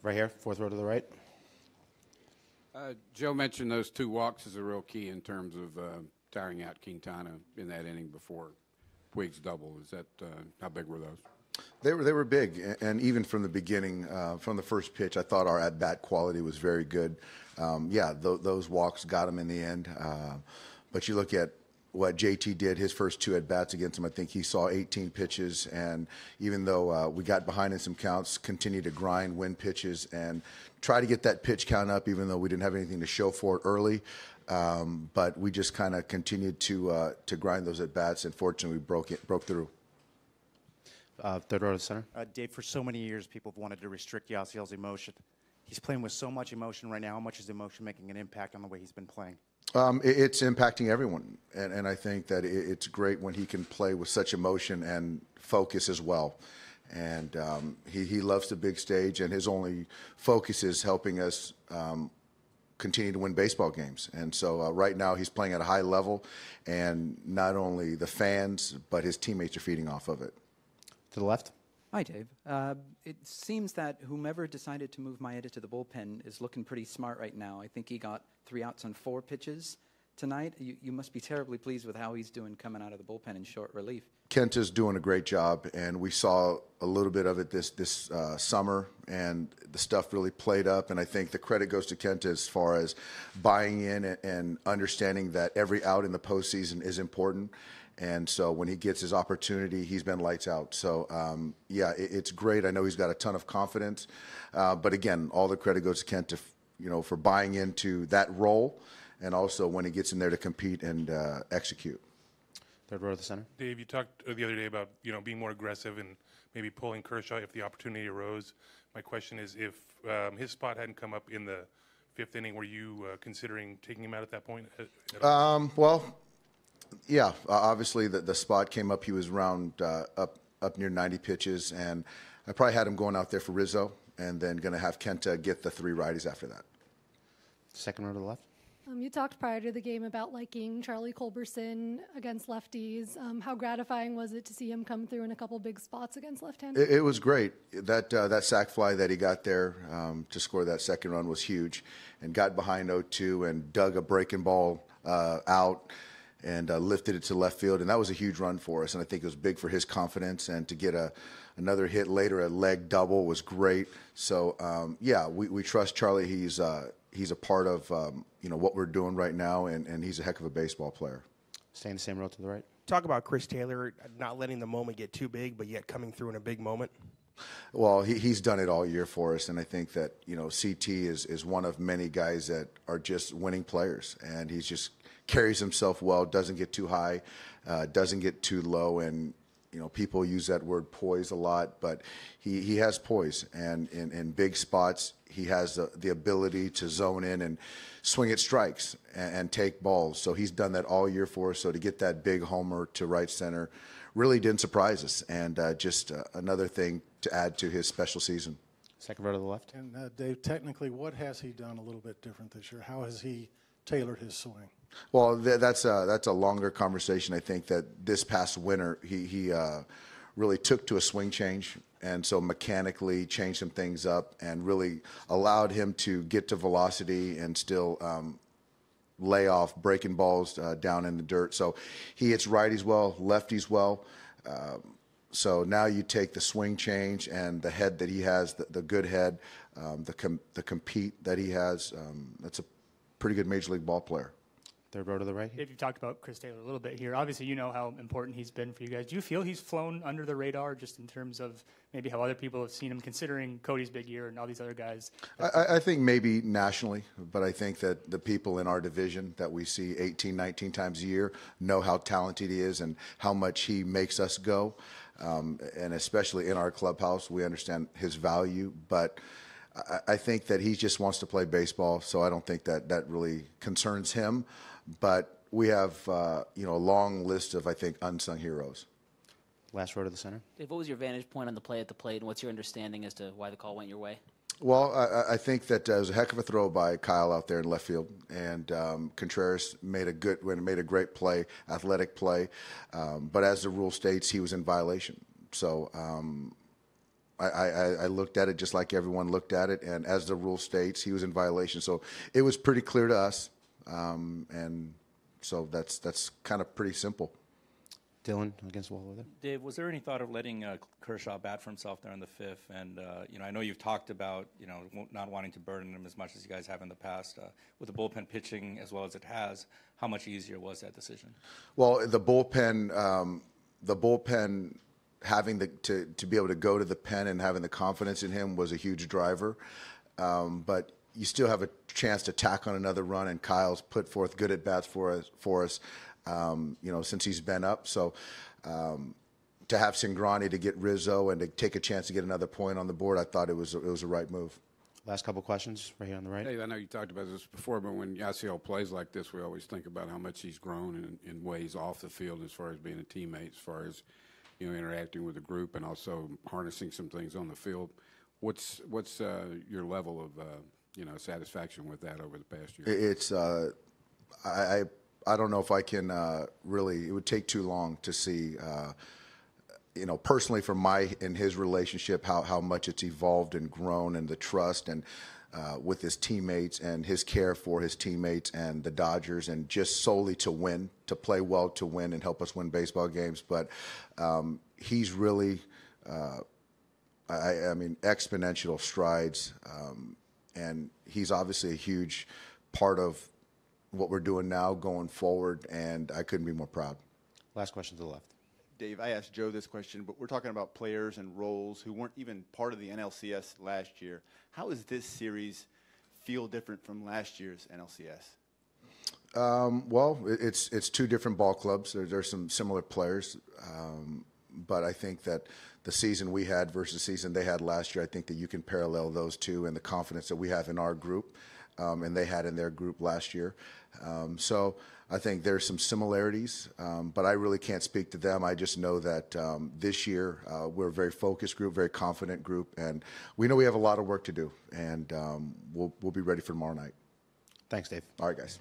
Right here, fourth row to the right. Joe mentioned those 2 walks as a real key in terms of tiring out Quintana in that inning before Puig's double. Is that how big were those? They were big, and even from the beginning, from the first pitch, I thought our at-bat quality was very good. Those walks got him in the end. But you look at what JT did, his first 2 at-bats against him, I think he saw 18 pitches, and even though we got behind in some counts, continued to grind, win pitches, and try to get that pitch count up, even though we didn't have anything to show for it early. But we just kind of continued to grind those at-bats, and fortunately we broke through. Third row to the center. Dave, for so many years, people have wanted to restrict Yasiel's emotion. He's playing with so much emotion right now. How much is emotion making an impact on the way he's been playing? It's impacting everyone, and I think that it's great when he can play with such emotion and focus as well. And he loves the big stage, and his only focus is helping us continue to win baseball games. And so right now he's playing at a high level, and not only the fans, but his teammates are feeding off of it. To the left. Hi, Dave. It seems that whomever decided to move Maeda to the bullpen is looking pretty smart right now. I think he got 3 outs on 4 pitches tonight. You must be terribly pleased with how he's doing coming out of the bullpen in short relief. Kenta's doing a great job, and we saw a little bit of it this summer, and the stuff really played up. And I think the credit goes to Kenta as far as buying in and understanding that every out in the postseason is important. And so when he gets his opportunity, he's been lights out. So, it's great. I know he's got a ton of confidence. But again, all the credit goes to Kenta, for buying into that role, and also when he gets in there to compete and execute. Third row to the center. Dave, you talked the other day about being more aggressive and maybe pulling Kershaw if the opportunity arose. My question is, if his spot hadn't come up in the 5th inning, were you considering taking him out at that point? Yeah, obviously the spot came up. He was around up near 90 pitches, and I probably had him going out there for Rizzo, and then going to have Kenta get the 3 righties after that. Second row to the left. You talked prior to the game about liking Charlie Culberson against lefties. How gratifying was it to see him come through in a couple big spots against left-handers? It was great. That sac fly that he got there to score that second run was huge, and got behind 0-2 and dug a breaking ball out and lifted it to left field, and that was a huge run for us, and I think it was big for his confidence, and to get another hit later, a leg double, was great. So, we trust Charlie. He's a part of what we're doing right now, and he's a heck of a baseball player. Stay in the same row to the right. Talk about Chris Taylor not letting the moment get too big, but yet coming through in a big moment. Well, he's done it all year for us, and I think that CT is one of many guys that are just winning players, and he's just carries himself well, doesn't get too high, doesn't get too low, and people use that word poise a lot, but he has poise, and in big spots he has the ability to zone in and swing at strikes and take balls. So he's done that all year for us. So to get that big homer to right center really didn't surprise us, and just another thing to add to his special season. Second row to the left. And Dave, technically, what has he done a little bit different this year? How has he tailored his swing? Well, that's a longer conversation. I think that this past winter he really took to a swing change, and so mechanically changed some things up and really allowed him to get to velocity and still lay off breaking balls down in the dirt. So he hits righties well, lefties well. So now you take the swing change and the head that he has, the good head, the compete that he has. That's a pretty good major league ball player. Third row to the right. Dave, you talked about Chris Taylor a little bit here. Obviously, you know how important he's been for you guys. Do you feel he's flown under the radar just in terms of maybe how other people have seen him, considering Cody's big year and all these other guys? I think maybe nationally, but I think that the people in our division that we see 18, 19 times a year know how talented he is and how much he makes us go. And especially in our clubhouse, we understand his value, but I think that he just wants to play baseball, so I don't think that really concerns him. But we have a long list of, I think, unsung heroes. Last row to the center. Dave, what was your vantage point on the play at the plate, and what's your understanding as to why the call went your way? Well, I think that it was a heck of a throw by Kyle out there in left field, and Contreras made a great play, athletic play. But as the rule states, he was in violation. So I looked at it just like everyone looked at it, and as the rule states, he was in violation. So it was pretty clear to us, and so that's kind of pretty simple. Dylan against Waller there. Dave, was there any thought of letting Kershaw bat for himself there in the fifth? And I know you've talked about not wanting to burden him as much as you guys have in the past. With the bullpen pitching as well as it has, how much easier was that decision? Well, the bullpen having to be able to go to the pen and having the confidence in him was a huge driver. But you still have a chance to tack on another run, and Kyle's put forth good at bats for us. Since he's been up. So to have Cingrani to get Rizzo and to take a chance to get another point on the board, I thought it was a right move. Last couple questions right here on the right. Hey, I know you talked about this before, but when Yasiel plays like this, we always think about how much he's grown in ways off the field as far as being a teammate, as far as interacting with the group and also harnessing some things on the field. What's your level of satisfaction with that over the past year? It's I don't know if I can really. It would take too long to see. Personally, from in his relationship, how much it's evolved and grown, and the trust and with his teammates and his care for his teammates and the Dodgers, and just solely to win, to play well, to win and help us win baseball games. But he's really, exponential strides, and he's obviously a huge part of what we're doing now going forward, and I couldn't be more proud. Last question to the left. Dave, I asked Joe this question, but we're talking about players and roles who weren't even part of the NLCS last year. How does this series feel different from last year's NLCS? Well, it's two different ball clubs. There's some similar players, but I think that the season we had versus the season they had last year, I think that you can parallel those two and the confidence that we have in our group and they had in their group last year. So I think there's some similarities, but I really can't speak to them. I just know that this year we're a very focused group, very confident group, and we know we have a lot of work to do, and we'll be ready for tomorrow night. Thanks, Dave. All right, guys.